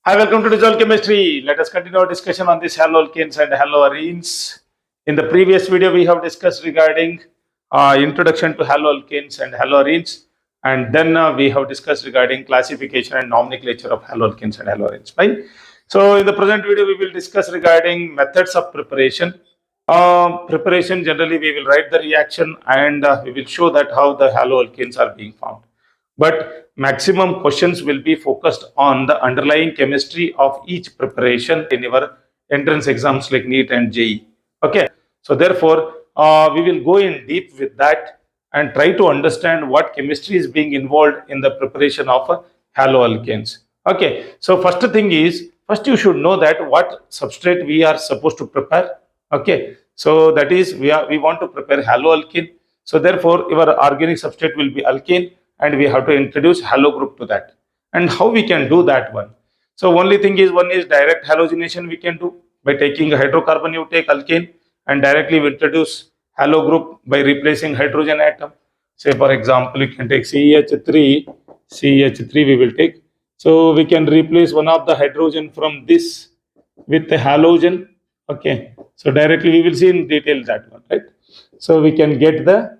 Hi, welcome to Digital Chemistry. Let us continue our discussion on this haloalkanes and haloarenes. In the previous video, we have discussed regarding introduction to haloalkanes and haloarenes, and then we have discussed regarding classification and nomenclature of haloalkanes and haloarenes. Right. So, in the present video, we will discuss regarding methods of preparation. Preparation generally, we will write the reaction and we will show that how the haloalkanes are being formed. But maximum questions will be focused on the underlying chemistry of each preparation in your entrance exams like NEET and JEE. Okay, so therefore, we will go in deep with that and try to understand what chemistry is being involved in the preparation of haloalkanes. Okay, so first thing is, first you should know that what substrate we are supposed to prepare. Okay, so that is we want to prepare haloalkane. So therefore, your organic substrate will be alkane, and we have to introduce halo group to that. And how we can do that one? So only thing is, one is direct halogenation we can do by taking a hydrocarbon, you take alkane and directly we introduce halo group by replacing hydrogen atom. Say for example, you can take CH3 we will take. So we can replace one of the hydrogen from this with the halogen. Okay, so directly we will see in detail that one, right? So we can get the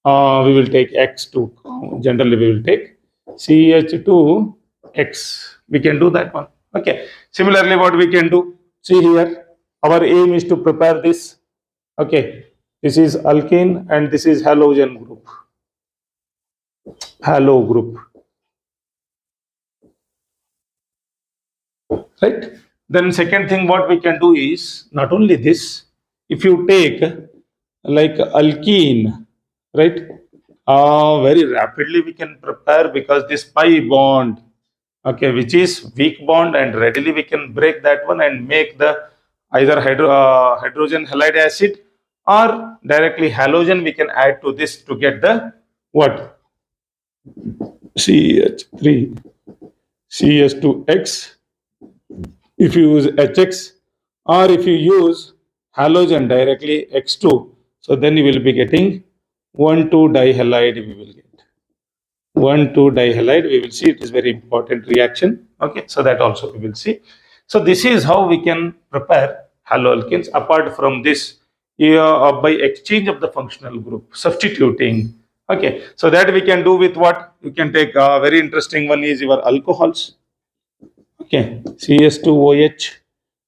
we will take X2. Generally, we will take CH2X. We can do that one. Okay. Similarly, what we can do? See here, our aim is to prepare this. Okay. This is alkane and this is halogen group. Halo group. Right. Then second thing what we can do is not only this. If you take like alkene, right, very rapidly we can prepare because this pi bond, okay, which is weak bond, and readily we can break that one and make the either hydrogen halide acid or directly halogen we can add to this to get the what, CH3 CH2X if you use HX, or if you use halogen directly X2, so then you will be getting 1,2-dihalide we will get. 1,2-dihalide we will see. It is very important reaction. Okay, so that also we will see. So this is how we can prepare haloalkanes. Apart from this, by exchange of the functional group, substituting. Okay, so that we can do with what? You can take a very interesting one is your alcohols. Okay, CS2OH.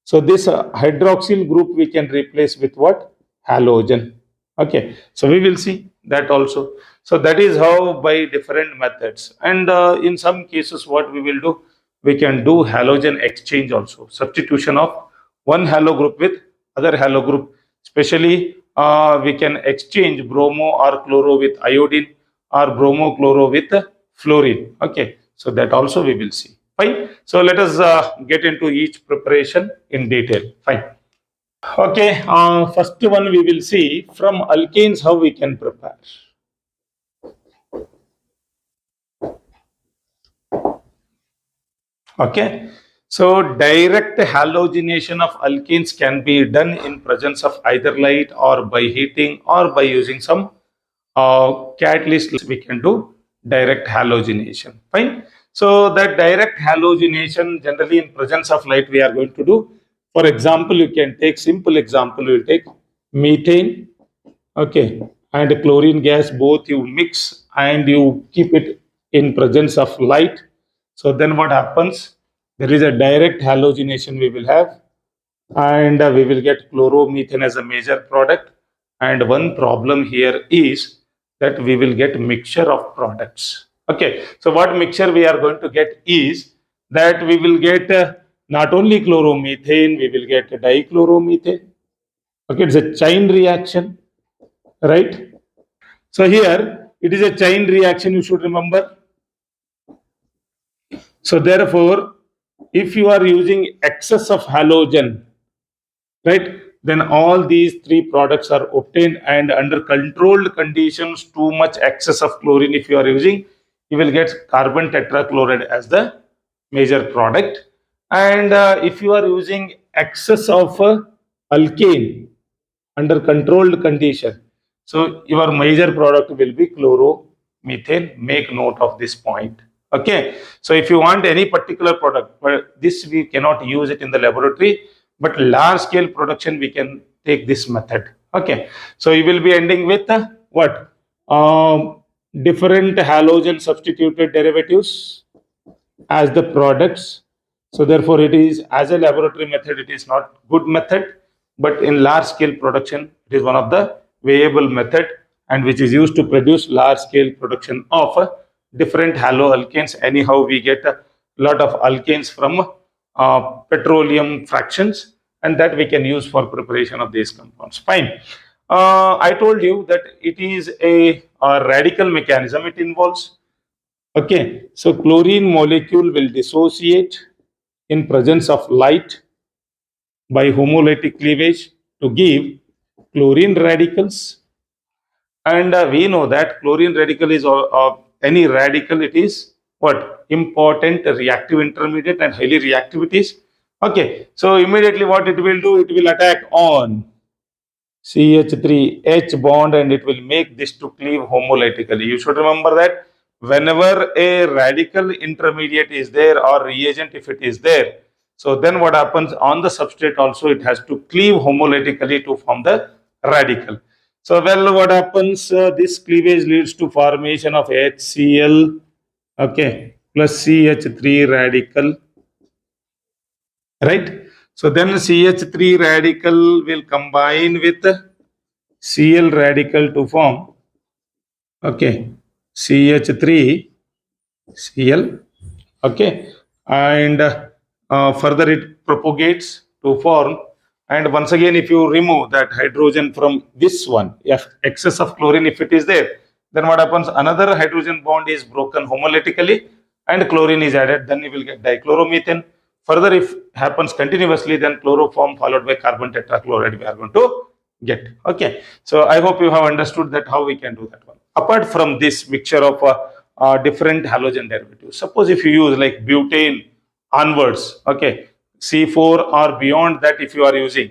So this hydroxyl group we can replace with what? Halogen. Okay, so we will see that also. So that is how by different methods, and in some cases what we will do, we can do halogen exchange also, substitution of one halo group with other halo group. Especially we can exchange bromo or chloro with iodine or bromo chloro with fluorine. Okay, so that also we will see. Fine. So let us get into each preparation in detail. Fine. Okay, first one we will see from alkanes how we can prepare. Okay, so direct halogenation of alkanes can be done in presence of either light or by heating or by using some catalyst. We can do direct halogenation. Fine. So that direct halogenation generally in presence of light we are going to do. For example, you can take simple example, you will take methane, okay, and chlorine gas, both you mix and you keep it in presence of light. So then what happens? There is a direct halogenation we will have, and we will get chloromethane as a major product. And one problem here is that we will get mixture of products. Okay, so what mixture we are going to get is that we will get not only chloromethane, we will get dichloromethane. Okay, it's a chain reaction, right? So here it is a chain reaction, you should remember. So therefore, if you are using excess of halogen, right, then all these three products are obtained, and under controlled conditions, too much excess of chlorine if you are using, you will get carbon tetrachloride as the major product. And if you are using excess of alkane under controlled condition, so your major product will be chloromethane. Make note of this point. Okay, so if you want any particular product, but this we cannot use it in the laboratory, but large scale production we can take this method. Okay, so you will be ending with what? Different halogen substituted derivatives as the products. So therefore, it is as a laboratory method, it is not good method, but in large scale production, it is one of the viable method and which is used to produce large scale production of different haloalkanes. Anyhow, we get a lot of alkanes from petroleum fractions, and that we can use for preparation of these compounds. Fine. I told you that it is a radical mechanism. It involves. Okay, so chlorine molecule will dissociate in presence of light by homolytic cleavage to give chlorine radicals. And we know that chlorine radical is any radical, it is what? Important reactive intermediate and highly reactive it is. Okay, so immediately what it will do? It will attack on CH3H bond and it will make this to cleave homolytically. You should remember that whenever a radical intermediate is there or reagent if it is there, so then what happens on the substrate also it has to cleave homolytically to form the radical. So well what happens this cleavage leads to formation of HCl okay plus CH3 radical, right? So then CH3 radical will combine with Cl radical to form okay CH3 Cl okay, and further it propagates to form, and once again if you remove that hydrogen from this one, if excess of chlorine if it is there, then what happens? Another hydrogen bond is broken homolytically and chlorine is added, then you will get dichloromethane. Further, if happens continuously, then chloroform followed by carbon tetrachloride we are going to get. Okay, so I hope you have understood that how we can do that one. Apart from this mixture of different halogen derivatives, suppose if you use like butane onwards, okay, C4 or beyond that if you are using,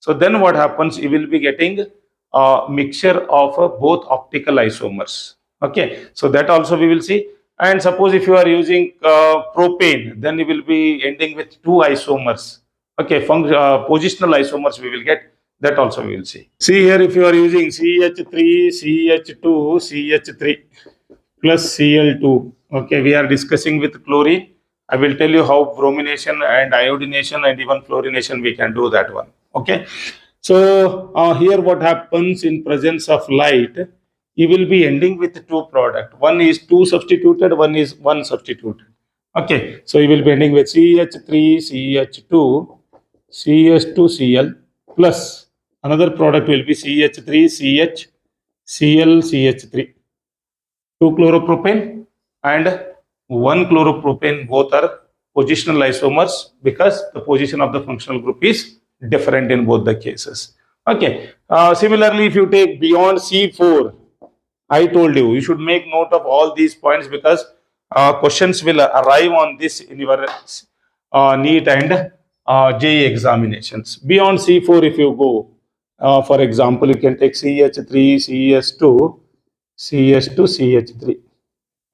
so then what happens? You will be getting a mixture of both optical isomers. Okay, so that also we will see. And suppose if you are using propane, then you will be ending with two isomers. Okay, positional isomers we will get. That also we will see. See here, if you are using CH3, CH2, CH3 plus Cl2. Okay, we are discussing with chlorine. I will tell you how bromination and iodination and even fluorination we can do that one. Okay, so here what happens in presence of light? You will be ending with two product. One is two substituted, one is one substituted. Okay, so you will be ending with CH3, CH2, CH2Cl plus another product will be CH3, CH, Cl, CH3. Two chloropropane and one chloropropane, both are positional isomers because the position of the functional group is different in both the cases. Okay, similarly, if you take beyond C4, I told you, you should make note of all these points because questions will arrive on this in your NEET and JEE examinations. Beyond C4, if you go, for example, you can take CH3, CS2, CS2, CH3.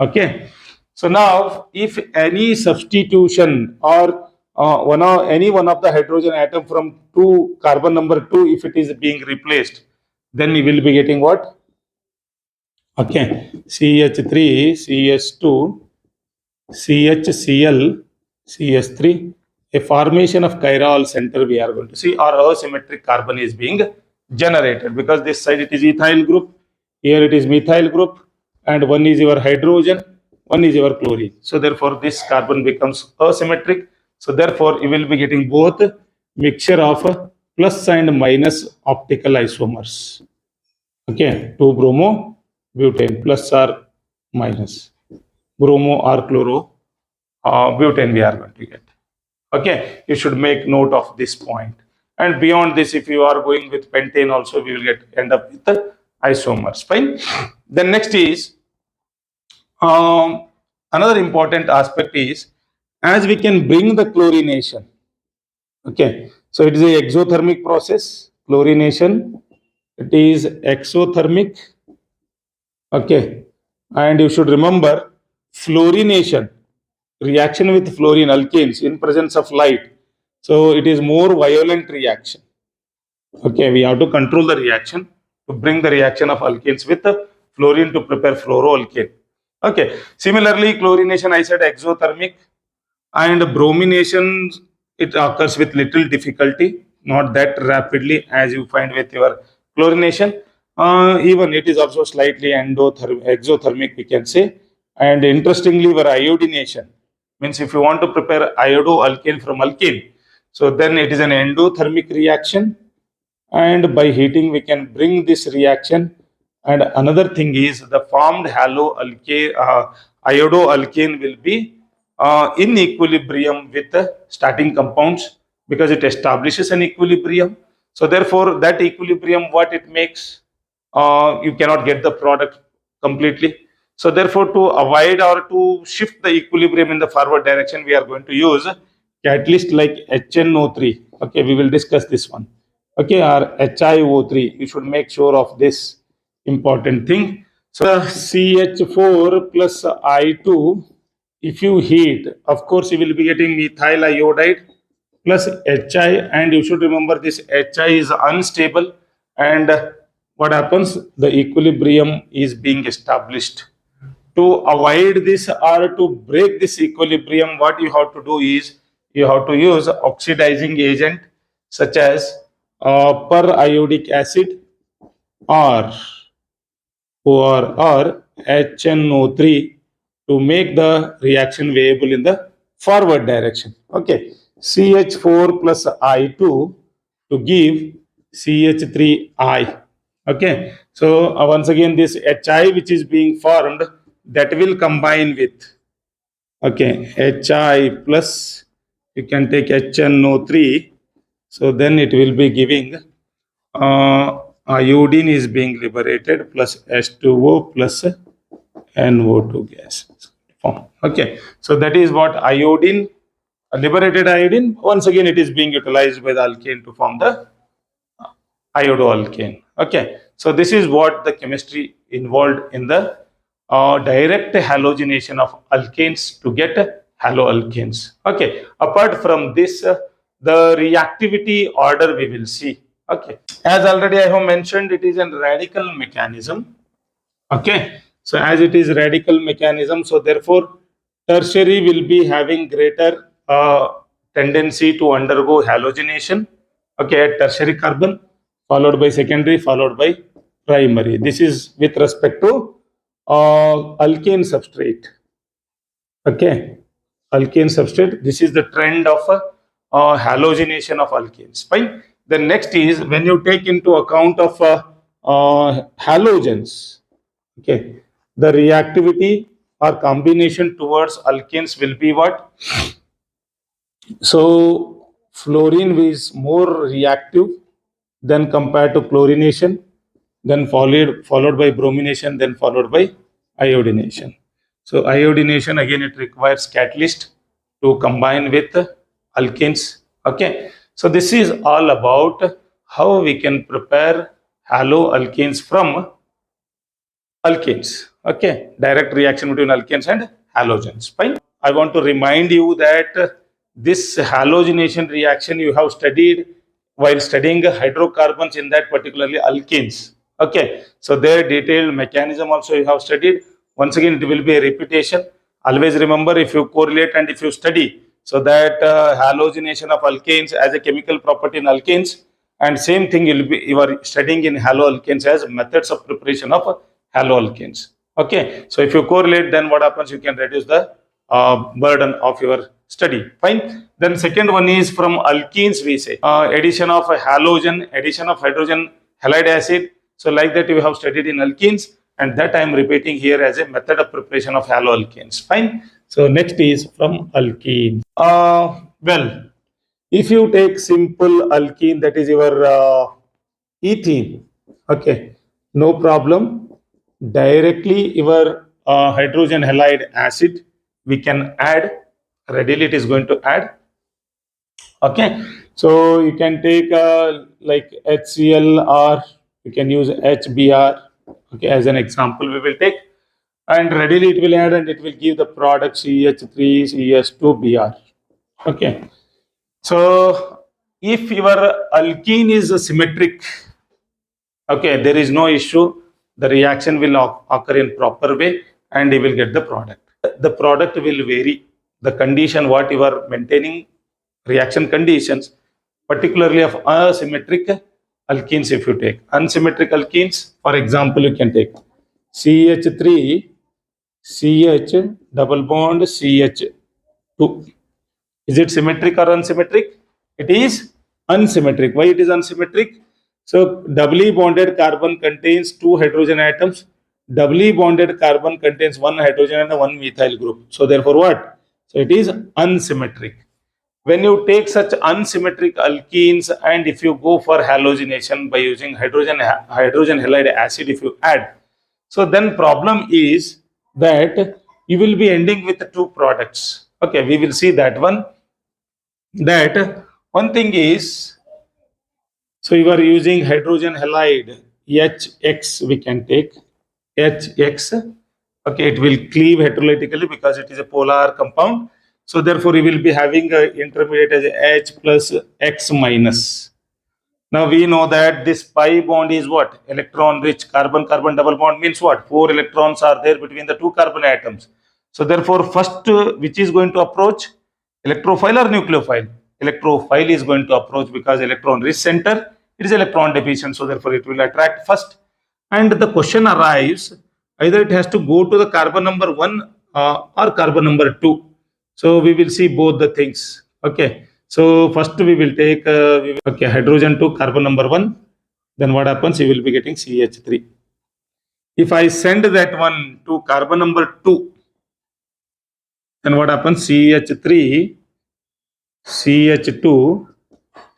Okay. So now, if any substitution or any one of the hydrogen atom from carbon number 2, if it is being replaced, then we will be getting what? Okay, CH3, CS2, CHCl, CS3, a formation of chiral center we are going to see, or asymmetric carbon is being generated because this side it is ethyl group, here it is methyl group, and one is your hydrogen, one is your chlorine. So therefore this carbon becomes asymmetric. So therefore you will be getting both mixture of plus and minus optical isomers. Okay, 2 bromo butane, plus or minus, bromo or chloro butane we are going to get. Okay, you should make note of this point. And beyond this, if you are going with pentane also, we will end up with the isomers. Fine. Then next is another important aspect is as we can bring the chlorination. Okay, so it is a exothermic process. Chlorination, it is exothermic. Okay, and you should remember fluorination, reaction with fluorine alkanes in presence of light. So it is more violent reaction. Okay, we have to control the reaction to bring the reaction of alkanes with fluorine to prepare fluoroalkane. Okay, similarly, chlorination I said exothermic, and bromination it occurs with little difficulty, not that rapidly as you find with your chlorination. Even it is also slightly exothermic, we can say. And interestingly, our iodination means if you want to prepare iodoalkane from alkane, so then it is an endothermic reaction, and by heating we can bring this reaction. And another thing is the formed iodoalkane will be in equilibrium with the starting compounds because it establishes an equilibrium. So therefore that equilibrium what it makes, you cannot get the product completely. So therefore to avoid or to shift the equilibrium in the forward direction, we are going to use catalyst like HNO3. Okay, we will discuss this one. Okay, or HiO3. You should make sure of this important thing. So CH4 plus I2, if you heat, of course you will be getting methyl iodide plus Hi, and you should remember this Hi is unstable, and what happens, the equilibrium is being established. To avoid this or to break this equilibrium, what you have to do is you have to use oxidizing agent such as periodic acid or HNO3 to make the reaction viable in the forward direction. Okay, CH4 plus I2 to give CH3I. Okay, so once again this Hi which is being formed, that will combine with, okay, Hi plus, you can take HNO3, so then it will be giving iodine is being liberated plus H2O plus NO2 gas form. Okay, so that is what iodine, liberated iodine, once again it is being utilized by the alkane to form the iodoalkane. Okay, so this is what the chemistry involved in the direct halogenation of alkanes to get haloalkanes. Okay, apart from this, the reactivity order we will see. Okay, as already I have mentioned, it is a radical mechanism. Okay, so as it is radical mechanism, so therefore tertiary will be having greater tendency to undergo halogenation. Okay, at tertiary carbon, followed by secondary, followed by primary. This is with respect to alkane substrate. Okay, alkane substrate. This is the trend of halogenation of alkanes. Fine. The next is when you take into account of halogens. Okay, the reactivity or combination towards alkanes will be what? So fluorine is more reactive than compared to chlorination, then followed by bromination, then followed by iodination. So iodination again it requires catalyst to combine with alkanes. Okay, so this is all about how we can prepare haloalkanes from alkanes. Okay, direct reaction between alkanes and halogens. Fine. I want to remind you that this halogenation reaction you have studied while studying hydrocarbons, in that particularly alkanes. Okay, so their detailed mechanism also you have studied. Once again, it will be a repetition. Always remember, if you correlate and if you study, so that halogenation of alkanes as a chemical property in alkanes, and same thing you are studying in haloalkanes as methods of preparation of haloalkanes. Okay, so if you correlate, then what happens? You can reduce the burden of your study. Fine. Then second one is from alkenes. We say addition of a halogen, addition of hydrogen halide acid. So like that you have studied in alkenes, and that I am repeating here as a method of preparation of haloalkanes. Fine. So next is from alkenes. Well, if you take simple alkene, that is your ethene. Okay, no problem. Directly your hydrogen halide acid we can add readily. It is going to add. Okay, so you can take like HCl, or you can use HBr. Okay, as an example we will take. and readily it will add and it will give the product CH3 CH2Br. Okay. So if your alkene is symmetric, okay, there is no issue. The reaction will occur in proper way and you will get the product. The product will vary. The condition what you are maintaining, reaction conditions, particularly of asymmetric alkenes. If you take unsymmetric alkenes, for example, you can take CH3 CH double bond CH2. Is it symmetric or unsymmetric? It is unsymmetric. Why it is unsymmetric? So doubly bonded carbon contains two hydrogen atoms. Doubly bonded carbon contains one hydrogen and one methyl group. So therefore what? So it is unsymmetric. When you take such unsymmetric alkenes and if you go for halogenation by using hydrogen halide acid, if you add, so then problem is that you will be ending with two products. Okay, we will see that one. That one thing is, so you are using hydrogen halide HX, we can take HX. Okay, it will cleave heterolytically because it is a polar compound. So therefore, you will be having a intermediate as H plus X minus. Now we know that this pi bond is what? Electron rich. Carbon-carbon double bond means what? 4 electrons are there between the two carbon atoms. So therefore, first which is going to approach? Electrophile or nucleophile? Electrophile is going to approach because electron rich center, it is electron deficient. So therefore, it will attract first. And the question arrives, either it has to go to the carbon number 1 or carbon number 2. So we will see both the things. Okay. So first we will take hydrogen to carbon number 1. Then what happens? You will be getting CH3. If I send that one to carbon number 2, then what happens? CH3, CH2,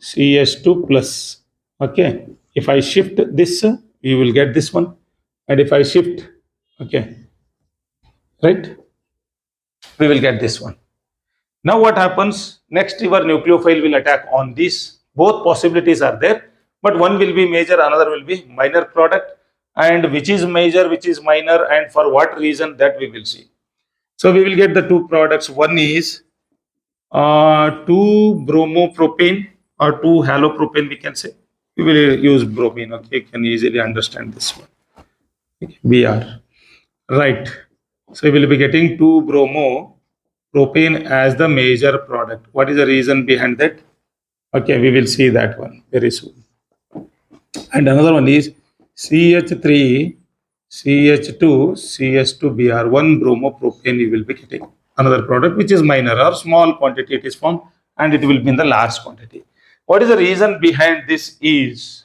CH2 plus. Okay. If I shift this, you will get this one. And if I shift, okay, right, we will get this one. Now what happens? Next, your nucleophile will attack on this. Both possibilities are there, but one will be major, another will be minor product. And which is major, which is minor, and for what reason, that we will see. So we will get the two products. One is 2-bromopropane or 2-halopropane, we can say. We will use bromine. Okay, you can easily understand this one. Okay, Br. Right. So we will be getting 2-bromopropane as the major product. What is the reason behind that? Okay, we will see that one very soon. And another one is CH3, CH2, CH2Br, 1-bromopropane you will be getting. Another product which is minor or small quantity it is formed and it will be in the large quantity. What is the reason behind this is,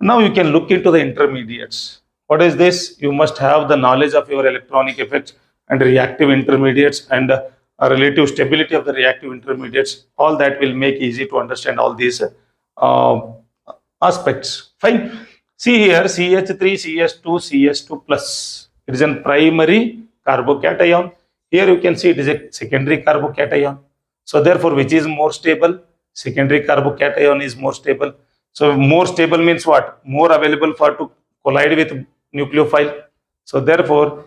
now you can look into the intermediates. What is this? You must have the knowledge of your electronic effects and reactive intermediates and a relative stability of the reactive intermediates. All that will make easy to understand all these aspects. Fine. See here, CH3, CH2, CH2 plus. It is a primary carbocation. Here you can see it is a secondary carbocation. So therefore, which is more stable? Secondary carbocation is more stable. So more stable means what? More available for to collide with nucleophile. So therefore,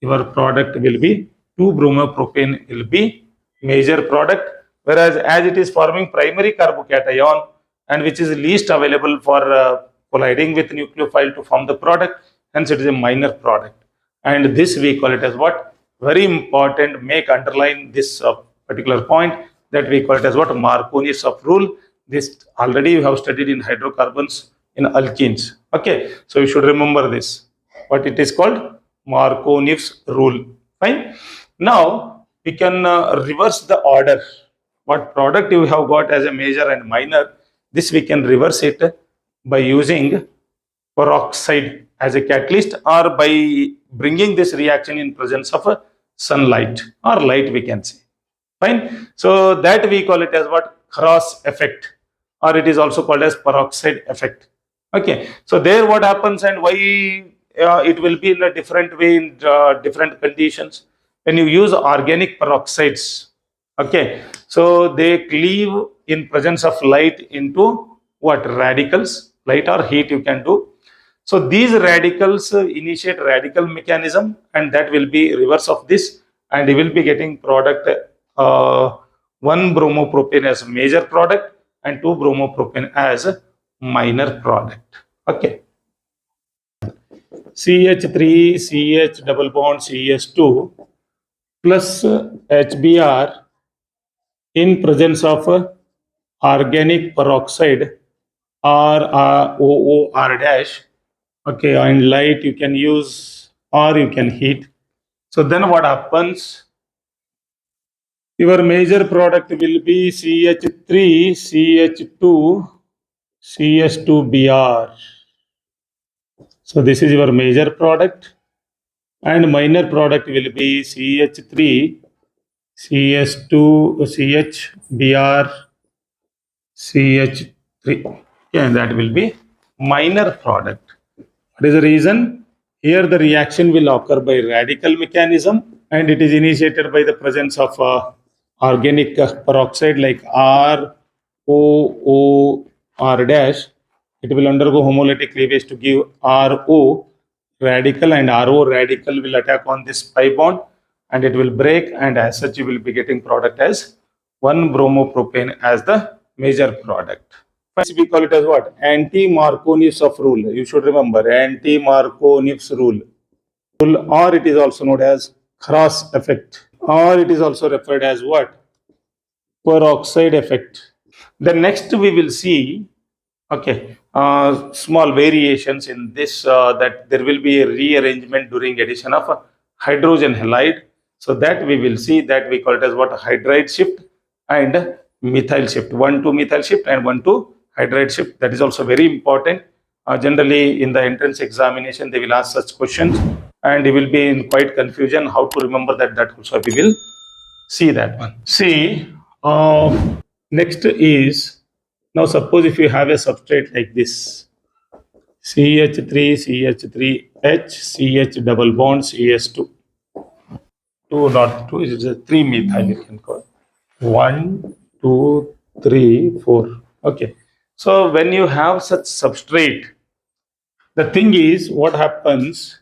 your product will be 2-bromopropane will be major product, whereas as it is forming primary carbocation and which is least available for colliding with nucleophile to form the product, hence it is a minor product. And this we call it as what? Very important, make underline this particular point, that we call it as what? Marconi's of rule. This already you have studied in hydrocarbons in alkenes. Okay, so you should remember this. What it is called? Marconi's rule. Fine. Now we can reverse the order. What product you have got as a major and minor, this we can reverse it by using peroxide as a catalyst or by bringing this reaction in presence of a sunlight or light, we can say. Fine. So that we call it as what? Cross effect, or it is also called as peroxide effect. Okay. So there what happens and why it will be in a different way in different conditions. When you use organic peroxides, okay, so they cleave in presence of light into what? Radicals, light or heat you can do. So these radicals initiate radical mechanism, and that will be reverse of this, and you will be getting product 1 bromopropane as major product and 2 bromopropane as minor product. Okay. CH3 CH double bond CH2 plus HBr in presence of organic peroxide or OOR dash. Okay, and light you can use or you can heat. So then what happens? Your major product will be CH3 CH2 CH2Br. So this is your major product, and minor product will be CH3 CH2 CHBr CH3. Okay, and that will be minor product. What is the reason? Here the reaction will occur by radical mechanism, and it is initiated by the presence of organic peroxide like ROOR dash. It will undergo homolytic cleavage to give RO radical, and RO radical will attack on this pi bond and it will break, and as such you will be getting product as 1 bromopropane as the major product. We call it as what? Anti-Markovnich's of rule. You should remember anti-Markovnich's rule. Or it is also known as cross effect, or it is also referred as what? Peroxide effect. Then next we will see, okay, small variations in this, that there will be a rearrangement during addition of hydrogen halide. So that we will see, that we call it as what? Hydride shift and methyl shift. 1 to methyl shift and 1 to hydride shift. That is also very important. Generally in the entrance examination they will ask such questions, and you will be in quite confusion how to remember that. That also we will see that one. See, next is, now suppose if you have a substrate like this, CH3 CH3H CH double bond CH2, 2 not 2 is a 3 methyl, you can call 1 2 3 4. Okay, so when you have such substrate, the thing is what happens.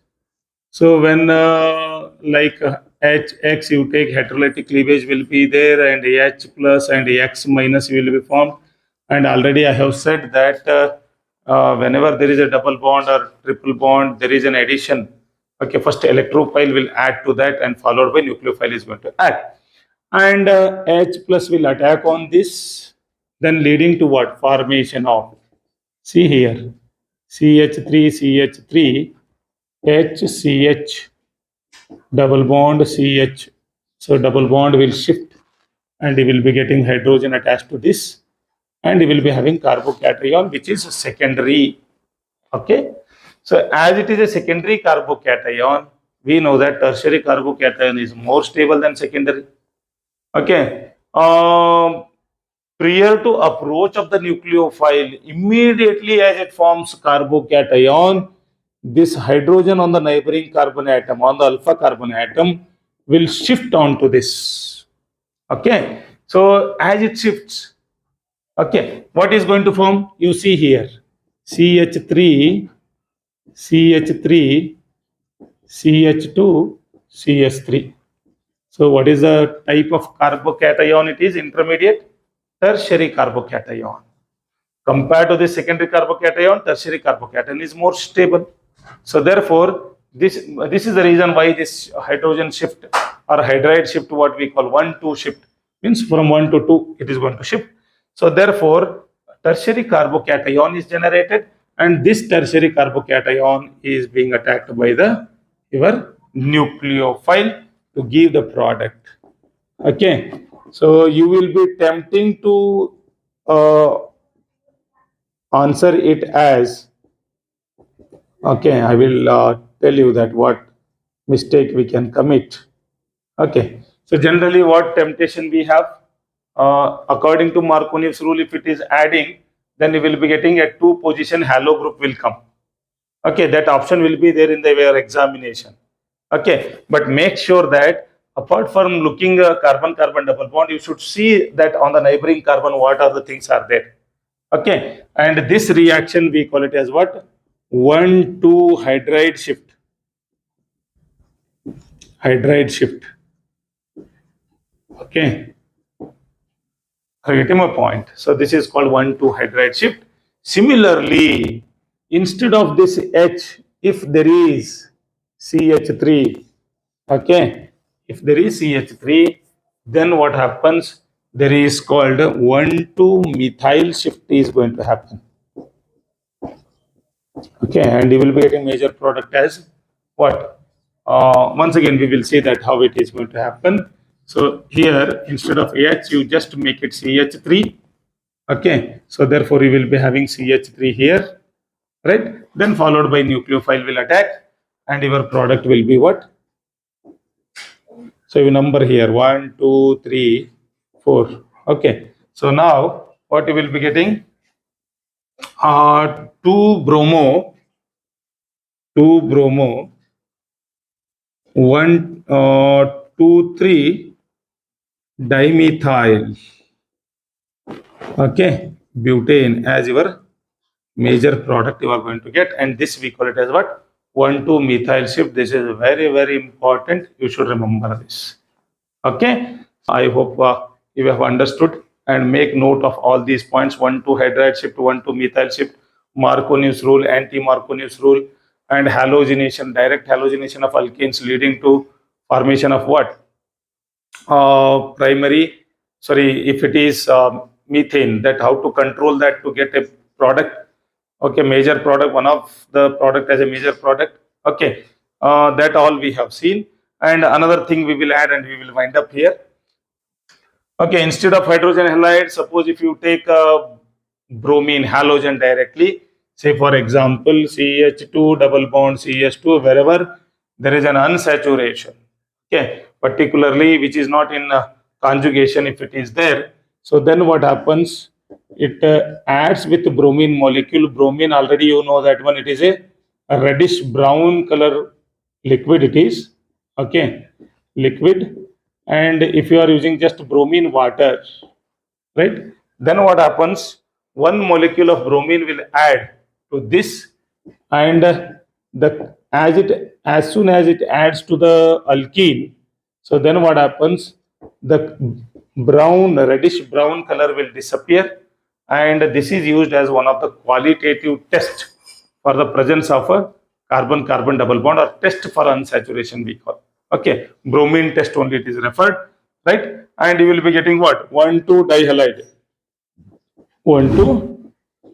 So when like HX you take heterolytic cleavage will be there, and H plus and X minus will be formed. And already I have said that whenever there is a double bond or triple bond, there is an addition. Okay, first electrophile will add to that, and followed by nucleophile is going to add. And H plus will attack on this, then leading to what? Formation of, see here, CH3 CH3 HCH double bond CH. So double bond will shift, and you will be getting hydrogen attached to this, and you will be having carbocation, which is secondary. Okay, so as it is a secondary carbocation, we know that tertiary carbocation is more stable than secondary. Okay, prior to approach of the nucleophile, immediately as it forms carbocation, this hydrogen on the neighboring carbon atom, on the alpha carbon atom, will shift onto this. Okay, so as it shifts, okay, what is going to form? You see here, CH3 CH3 CH2 CH3. So what is the type of carbocation? It is intermediate tertiary carbocation. Compared to the secondary carbocation, tertiary carbocation is more stable. So therefore, this is the reason why this hydrogen shift or hydride shift, what we call 1-2 shift, means from 1 to 2 it is going to shift. So therefore, tertiary carbocation is generated, and this tertiary carbocation is being attacked by the your nucleophile to give the product. Okay, so you will be tempting to answer it as, okay, I will tell you that what mistake we can commit. Okay, so generally what temptation we have, according to Markovnich's rule, if it is adding, then you will be getting a 2-position halo group will come. Okay, that option will be there in the your examination. Okay, but make sure that apart from looking carbon-carbon double bond, you should see that on the neighboring carbon what are the things are there. Okay, and this reaction we call it as what? 1,2 hydride shift. Hydride shift. Okay. Are you getting my point? So this is called 1,2 hydride shift. Similarly, instead of this H, if there is CH3, okay, if there is CH3, then what happens? There is called 1,2 methyl shift is going to happen. Okay, and you will be getting major product as what? Once again, we will see that how it is going to happen. So here, instead of H, you just make it CH3. Okay, so therefore you will be having CH3 here, right? Then followed by nucleophile will attack, and your product will be what? So you number here 1, 2, 3, 4. Okay, so now what you will be getting? 2 bromo, 1, 2, 3 dimethyl. Okay, butane as your major product you are going to get, and this we call it as what? 1,2 methyl shift. This is very, very important. You should remember this. Okay, I hope you have understood and make note of all these points: 1,2 hydride shift, 1,2 methyl shift, Marconi's rule, anti-Marconi's rule, and halogenation, direct halogenation of alkanes leading to formation of what? If it is methane, that how to control that to get a product. Okay, major product, one of the product as a major product. Okay, that all we have seen. And another thing we will add, and we will wind up here. Okay, instead of hydrogen halide, suppose if you take bromine halogen directly, say for example CH2 double bond CH2, wherever there is an unsaturation, okay, particularly which is not in conjugation, if it is there, so then what happens? It adds with bromine molecule. Bromine, already you know that one, it is a reddish brown color liquid it is, okay, liquid. And if you are using just bromine water, right, then what happens? One molecule of bromine will add to this, and as soon as it adds to the alkene, so then what happens? The reddish brown color will disappear, and this is used as one of the qualitative tests for the presence of a carbon-carbon double bond, or test for unsaturation we call. Okay, bromine test only it is referred, right? And you will be getting what? 1,2 dihalide. 1,2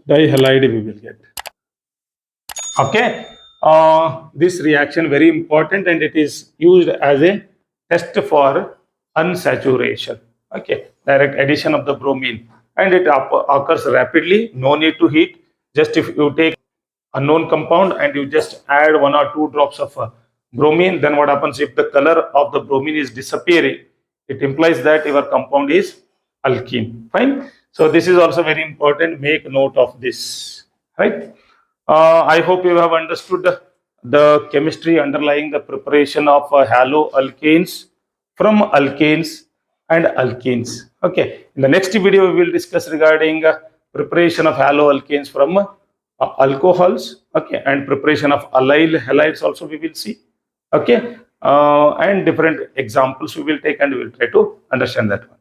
dihalide we will get. Okay, this reaction very important, and it is used as a test for unsaturation. Okay, direct addition of the bromine, and it occurs rapidly. No need to heat. Just if you take a known compound and you just add 1 or 2 drops of bromine, then what happens? If the color of the bromine is disappearing, it implies that your compound is alkene. Fine. So this is also very important. Make note of this, right? I hope you have understood the chemistry underlying the preparation of haloalkanes from alkanes and alkenes. Okay. In the next video, we will discuss regarding preparation of haloalkanes from alcohols. Okay, and preparation of allyl halides also we will see. Okay, and different examples we will take, and we will try to understand that one.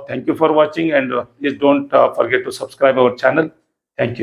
Thank you for watching, and please don't forget to subscribe our channel. Thank you.